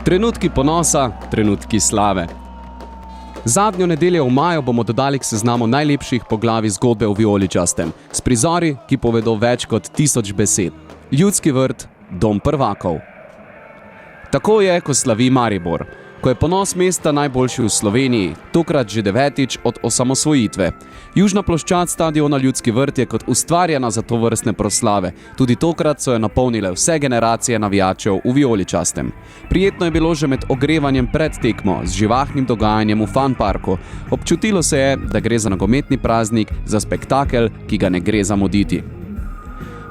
Trenutki ponosa, trenutki slave. Zadnjo nedeljo v maju bomo dodali k seznamu najlepših poglavij zgodbe o vijoličastem, s prizori, ki povedo več kot 1000 besed. Ljudski vrt, dom prvakov. Tako je, ko slavi Maribor. Ko je ponos mesta najboljši v Sloveniji, tokrat že 9. od osamosvojitve. Južna ploščad stadiona Ljudski vrt je kot ustvarjena za tovrstne proslave. Tudi tokrat so jo napolnile vse generacije navijačev v vijoličastem. Prijetno je bilo že med ogrevanjem pred tekmo z živahnim dogajanjem v Fun Parku. Občutilo se je, da gre za nogometni praznik, za spektakel, ki ga ne gre zamuditi.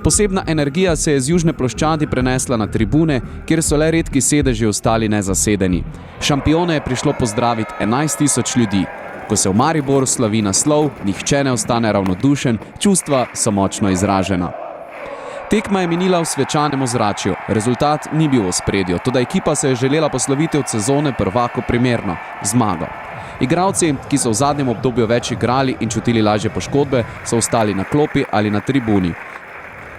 Posebna energija se je z južne ploščadi prenesla na tribune, kjer so le redki sedeži ostali nezasedeni. Šampione je prišlo pozdraviti 11.000 ljudi. Ko se v Mariboru slavi naslov, nihče ne ostane ravnodušen, čustva so močno izražena. Tekma je minila v svečanem ozračju, rezultat ni bil v ospredju, toda ekipa se je želela posloviti od sezone prvako primerno, zmago. Igralci, ki so v zadnjem obdobju več igrali in čutili lažje poškodbe, so ostali na klopi ali na tribuni.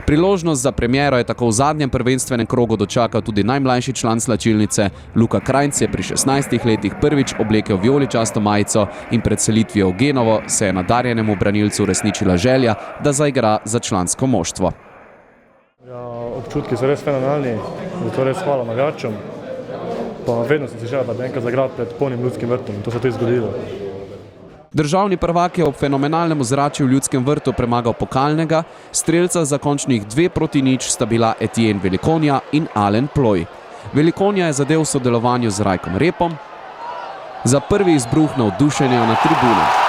Priložnost za premiero je tako v zadnjem prvenstvenem krogu dočakal tudi najmlajši član slačilnice. Luka Krajnc je pri 16 letih prvič oblekel vijoličasto majico in pred selitvijo v Genovo se je nadarjenemu branilcu uresničila želja, da zaigra za člansko moštvo. Občutki so res fenomenalni, zato res hvala navijačem. Pa vedno sem se želel, da enkrat zaigrati pred polnim Ljudskim vrtom in to se tudi zgodilo. Državni prvak je ob fenomenalnem ozračju v Ljudskem vrtu premagal pokalnega, strelca za končnih 2-0 sta bila Etienne Velikonja in Alen Ploj. Velikonja je zadel v sodelovanju z Rajkom Repom za prvi izbruh navdušenja na tribunah.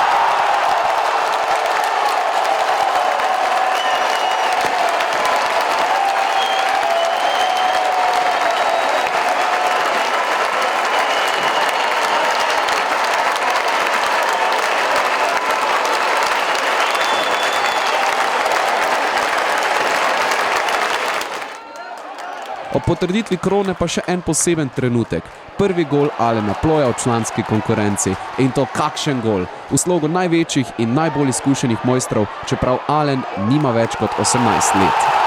Ob potrditvi krone pa še en poseben trenutek. Prvi gol Alena Ploja v članski konkurenci. In to kakšen gol! V slogu največjih in najbolj izkušenih mojstrov, čeprav Alen nima več kot 18 let.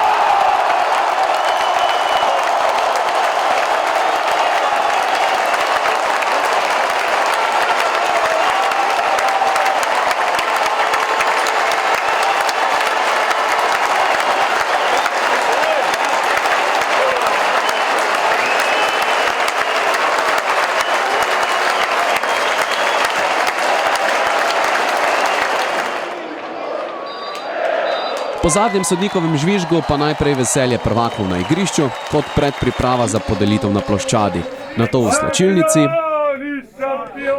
Po zadnjem sodnikovem žvižgu pa najprej veselje prvakov na igrišču, kot predpriprava za podelitev na ploščadi. Nato v slačilnici.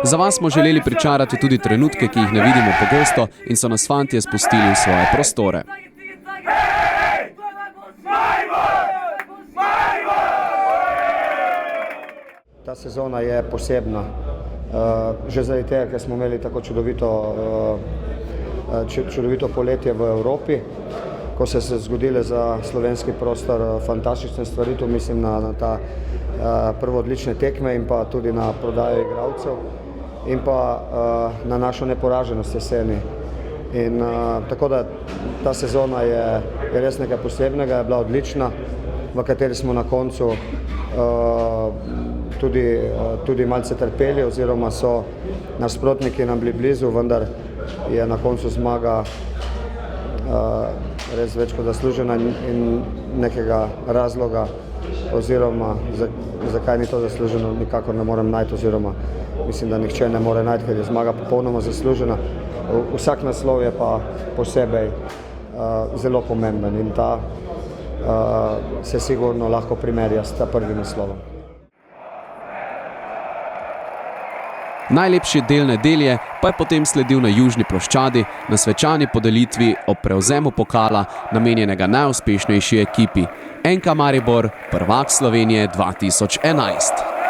Za vas smo želeli pričarati tudi trenutke, ki jih ne vidimo pogosto in so nas fantje spustili v svoje prostore. Ta sezona je posebna. Že zaradi tega, ker smo imeli tako čudovito poletje v Evropi, ko so se zgodile za slovenski prostor fantastične stvari, tu mislim na ta prvo odlične tekme in pa tudi na prodajo igralcev in pa na našo neporaženost jeseni. In tako da ta sezona je res nekaj posebnega, je bila odlična, v kateri smo na koncu tudi malce trpeli oziroma so nasprotniki nam bili blizu, vendar je na koncu zmaga res več kot zaslužena in nekega razloga oziroma zakaj ni to zasluženo, nikakor ne morem najti oziroma mislim, da nihče ne more najti, ker je zmaga popolnoma zaslužena. Vsak naslov je pa posebej zelo pomemben in ta se sigurno lahko primerja s ta prvim naslovom. Najlepši del nedelje pa je potem sledil na južni ploščadi, na svečani podelitvi ob prevzemu pokala, namenjenega najuspešnejši ekipi. NK Maribor, prvak Slovenije 2011.